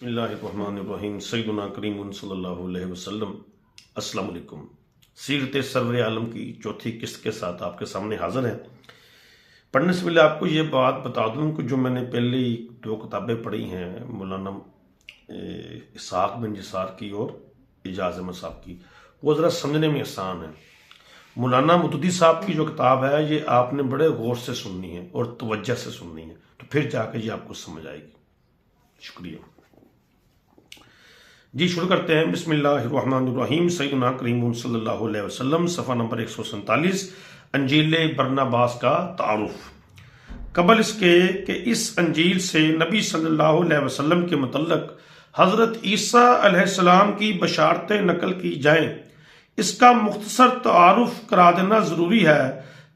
بسم اللہ الرحمن الرحیم سیدنا کریم صلی اللہ علیہ وسلم۔ السلام علیکم۔ سیرت سرور عالم کی چوتھی قسط کے ساتھ آپ کے سامنے حاضر ہیں۔ پڑھنے سے پہلے آپ کو یہ بات بتا دوں کہ جو میں نے پہلے دو کتابیں پڑھی ہیں مولانا اسحاق بن جسار کی اور اعجاز احمد صاحب کی، وہ ذرا سمجھنے میں آسان ہے۔ مولانا متدی صاحب کی جو کتاب ہے یہ آپ نے بڑے غور سے سننی ہے اور توجہ سے سننی ہے، تو پھر جا کے یہ آپ کو سمجھ آئے گی۔ شکریہ جی، شروع کرتے ہیں۔ بسم اللہ الرحمن الرحیم سیدنا کریم صلی اللہ علیہ وسلم، صفحہ نمبر 147، انجیل برناباس کا تعارف۔ قبل اس کے کہ اس انجیل سے نبی صلی اللہ علیہ وسلم کے متعلق حضرت عیسیٰ علیہ السلام کی بشارتیں نقل کی جائیں، اس کا مختصر تعارف کرا دینا ضروری ہے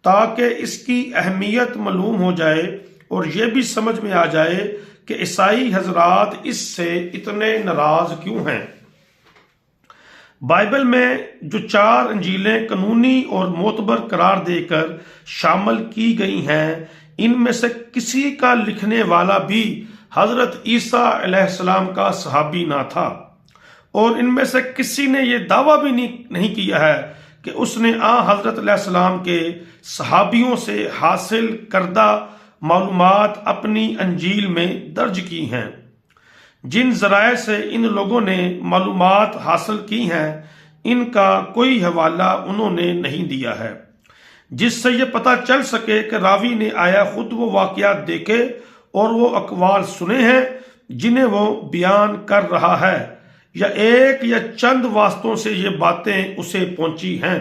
تاکہ اس کی اہمیت معلوم ہو جائے اور یہ بھی سمجھ میں آ جائے کہ عیسائی حضرات اس سے اتنے ناراض کیوں ہیں۔ بائبل میں جو 4 انجیلیں قانونی اور معتبر قرار دے کر شامل کی گئی ہیں، ان میں سے کسی کا لکھنے والا بھی حضرت عیسیٰ علیہ السلام کا صحابی نہ تھا، اور ان میں سے کسی نے یہ دعویٰ بھی نہیں کیا ہے کہ اس نے حضرت علیہ السلام کے صحابیوں سے حاصل کردہ معلومات اپنی انجیل میں درج کی ہیں۔ جن ذرائع سے ان لوگوں نے معلومات حاصل کی ہیں، ان کا کوئی حوالہ انہوں نے نہیں دیا ہے جس سے یہ پتہ چل سکے کہ راوی نے آیا خود وہ واقعات دیکھے اور وہ اقوال سنے ہیں جنہیں وہ بیان کر رہا ہے، یا ایک یا چند واسطوں سے یہ باتیں اسے پہنچی ہیں۔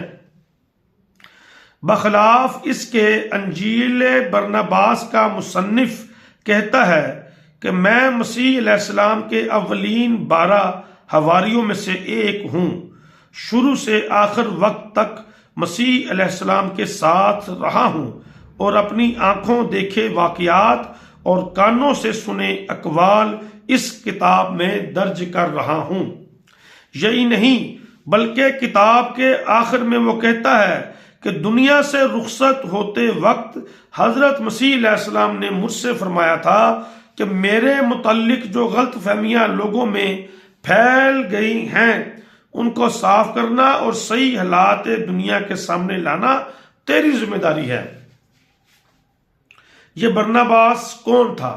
بخلاف اس کے انجیل برناباس کا مصنف کہتا ہے کہ میں مسیح علیہ السلام کے اولین 12 حواریوں میں سے ایک ہوں، شروع سے آخر وقت تک مسیح علیہ السلام کے ساتھ رہا ہوں اور اپنی آنکھوں دیکھے واقعات اور کانوں سے سنے اقوال اس کتاب میں درج کر رہا ہوں۔ یہی نہیں بلکہ کتاب کے آخر میں وہ کہتا ہے کہ دنیا سے رخصت ہوتے وقت حضرت مسیح علیہ السلام نے مجھ سے فرمایا تھا کہ میرے متعلق جو غلط فہمیاں لوگوں میں پھیل گئی ہیں ان کو صاف کرنا اور صحیح حالات دنیا کے سامنے لانا تیری ذمہ داری ہے۔ یہ برناباس کون تھا؟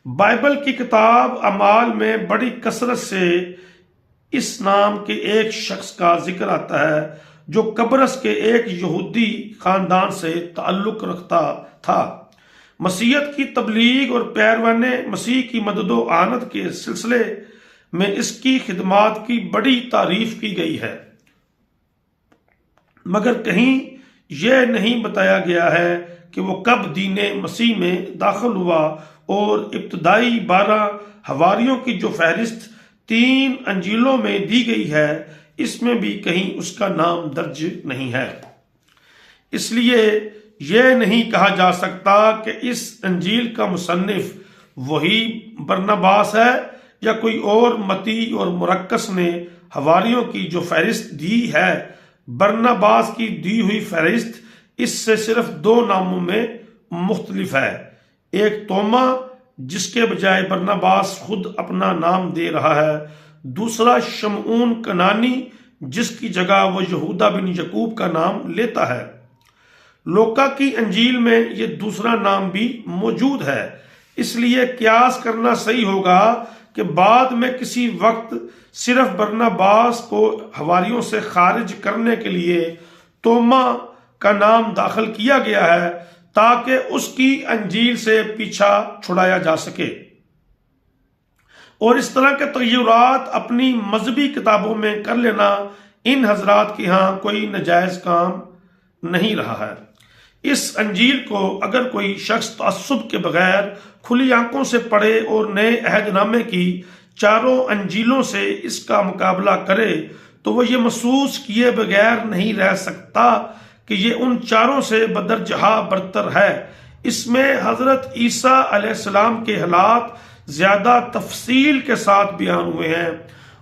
بائبل کی کتاب اعمال میں بڑی کثرت سے اس نام کے ایک شخص کا ذکر آتا ہے جو قبرص کے ایک یہودی خاندان سے تعلق رکھتا تھا۔ مسیحیت کی تبلیغ اور پیروان مسیح کی مدد و اعانت کے سلسلے میں اس کی خدمات کی بڑی تعریف کی گئی ہے، مگر کہیں یہ نہیں بتایا گیا ہے کہ وہ کب دین مسیح میں داخل ہوا، اور ابتدائی 12 حواریوں کی جو فہرست 3 انجیلوں میں دی گئی ہے، اس میں بھی کہیں اس کا نام درج نہیں ہے۔ اس لیے یہ نہیں کہا جا سکتا کہ اس انجیل کا مصنف وہی برناباس ہے یا کوئی اور متی اور مرکز نے حواریوں کی جو فہرست دی ہے۔ برناباس کی دی ہوئی فہرست اس سے صرف 2 ناموں میں مختلف ہے، ایک توما جس کے بجائے برناباس خود اپنا نام دے رہا ہے، دوسرا شمعون کنانی جس کی جگہ وہ یہودا بن یعقوب کا نام لیتا ہے۔ لوکا کی انجیل میں یہ دوسرا نام بھی موجود ہے، اس لیے قیاس کرنا صحیح ہوگا کہ بعد میں کسی وقت صرف برناباس کو حواریوں سے خارج کرنے کے لیے توما کا نام داخل کیا گیا ہے تاکہ اس کی انجیل سے پیچھا چھڑایا جا سکے، اور اس طرح کے تغیرات اپنی مذہبی کتابوں میں کر لینا ان حضرات کے ہاں کوئی ناجائز کام نہیں رہا ہے۔ اس انجیل کو اگر کوئی شخص تعصب کے بغیر کھلی آنکھوں سے پڑھے اور نئے عہد نامے کی 4 انجیلوں سے اس کا مقابلہ کرے تو وہ یہ محسوس کیے بغیر نہیں رہ سکتا کہ یہ ان 4 سے بدرجہ برتر ہے۔ اس میں حضرت عیسیٰ علیہ السلام کے حالات زیادہ تفصیل کے ساتھ بیان ہوئے ہیں،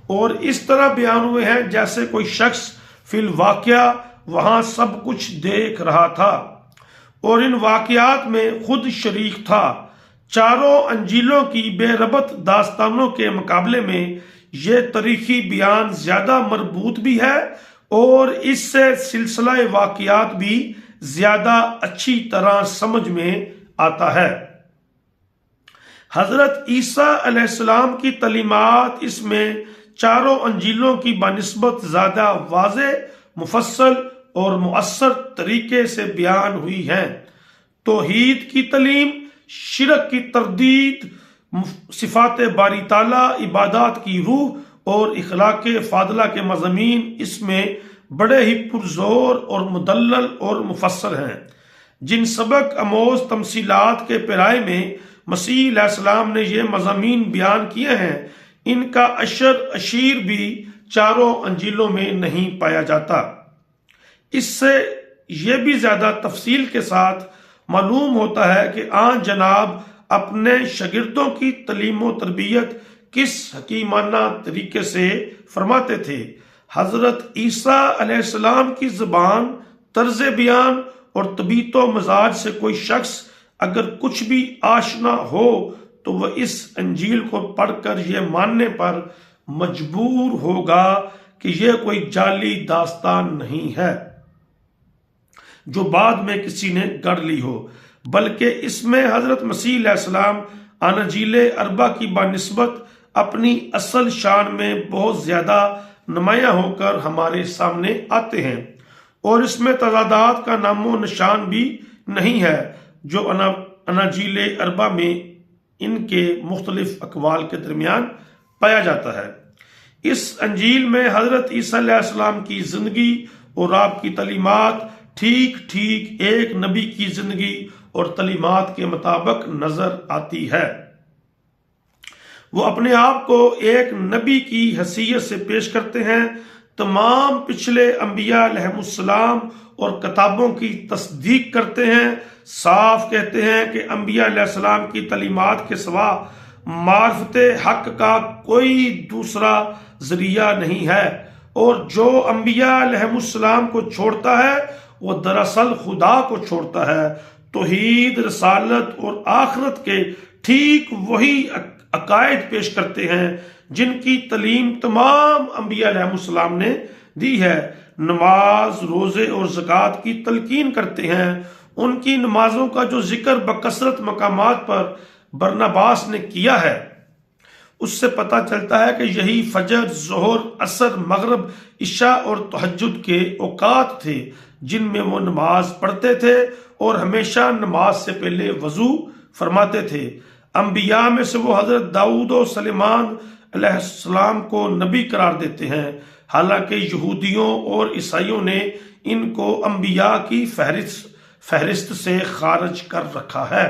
اور اس طرح بیان ہوئے ہیں جیسے کوئی شخص فی الواقعہ وہاں سب کچھ دیکھ رہا تھا اور ان واقعات میں خود شریک تھا۔ چاروں انجیلوں کی بے ربط داستانوں کے مقابلے میں یہ تاریخی بیان زیادہ مربوط بھی ہے اور اس سے سلسلہ واقعات بھی زیادہ اچھی طرح سمجھ میں آتا ہے۔ حضرت عیسیٰ علیہ السلام کی تعلیمات اس میں چاروں انجیلوں کی بنسبت زیادہ واضح، مفصل اور مؤثر طریقے سے بیان ہوئی ہیں۔ توحید کی تعلیم، شرک کی تردید، صفات باری تعالیٰ، عبادات کی روح اور اخلاق فاضلہ کے مضامین اس میں بڑے ہی پرزور اور مدلل اور مفصل ہیں۔ جن سبق آموز تمثیلات کے پیرائے میں مسیح علیہ السلام نے یہ مضامین بیان کیے ہیں، ان کا اشیر بھی چاروں انجیلوں میں نہیں پایا جاتا۔ اس سے یہ بھی زیادہ تفصیل کے ساتھ معلوم ہوتا ہے کہ آن جناب اپنے شاگردوں کی تعلیم و تربیت کس حکیمانہ طریقے سے فرماتے تھے۔ حضرت عیسیٰ علیہ السلام کی زبان، طرز بیان اور طبیعت و مزاج سے کوئی شخص اگر کچھ بھی آشنا ہو تو وہ اس انجیل کو پڑھ کر یہ ماننے پر مجبور ہوگا کہ یہ کوئی جعلی داستان نہیں ہے جو بعد میں کسی نے گڑھ لی ہو، بلکہ اس میں حضرت مسیح علیہ السلام اناجیل اربع کی بنسبت اپنی اصل شان میں بہت زیادہ نمایاں ہو کر ہمارے سامنے آتے ہیں، اور اس میں تضادات کا نام و نشان بھی نہیں ہے جو اناجیل اربع میں ان کے مختلف اقوال کے درمیان پایا جاتا ہے۔ اس انجیل میں حضرت عیسیٰ علیہ السلام کی زندگی اور آپ کی تعلیمات ٹھیک ایک نبی کی زندگی اور تعلیمات کے مطابق نظر آتی ہے۔ وہ اپنے آپ کو ایک نبی کی حیثیت سے پیش کرتے ہیں، تمام پچھلے انبیاء علیہ السلام اور کتابوں کی تصدیق کرتے ہیں، صاف کہتے ہیں کہ انبیاء علیہ السلام کی تعلیمات کے سوا معرفت حق کا کوئی دوسرا ذریعہ نہیں ہے، اور جو انبیاء علیہ السلام کو چھوڑتا ہے وہ دراصل خدا کو چھوڑتا ہے۔ توحید، رسالت اور آخرت کے ٹھیک وہی عقائد پیش کرتے ہیں جن کی تعلیم تمام انبیاء علیہ السلام نے دی ہے۔ نماز، روزے اور زکوٰۃ کی تلقین کرتے ہیں۔ ان کی نمازوں کا جو ذکر بکثرت مقامات پر برناباس نے کیا ہے، اس سے پتہ چلتا ہے کہ یہی فجر، ظہر، عصر، مغرب، عشاء اور تہجد کے اوقات تھے جن میں وہ نماز پڑھتے تھے اور ہمیشہ نماز سے پہلے وضو فرماتے تھے۔ انبیاء میں سے وہ حضرت داؤد و سلیمان علیہ السلام کو نبی قرار دیتے ہیں، حالانکہ یہودیوں اور عیسائیوں نے ان کو انبیاء کی فہرست سے خارج کر رکھا ہے۔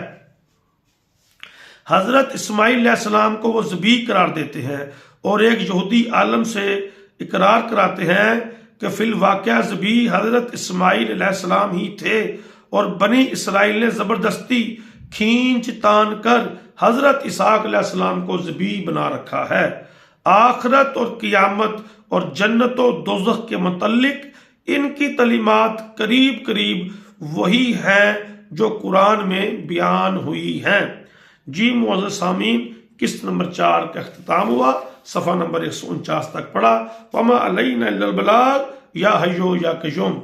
حضرت اسماعیل علیہ السلام کو وہ ذبیح قرار دیتے ہیں اور ایک یہودی عالم سے اقرار کراتے ہیں کہ فی الواقعہ ذبیح حضرت اسماعیل علیہ السلام ہی تھے، اور بنی اسرائیل نے زبردستی کھینچ تان کر حضرت اسحاق علیہ السلام کو ذبیح بنا رکھا ہے۔ آخرت اور قیامت اور جنت و دوزخ کے متعلق ان کی تعلیمات قریب وہی ہیں جو قرآن میں بیان ہوئی ہیں۔ جی معزز سامعین، قسط نمبر 4 کا اختتام ہوا، صفحہ نمبر 149 تک پڑھا۔ وما علینا الا البلاغ یا حیو یا قیوم۔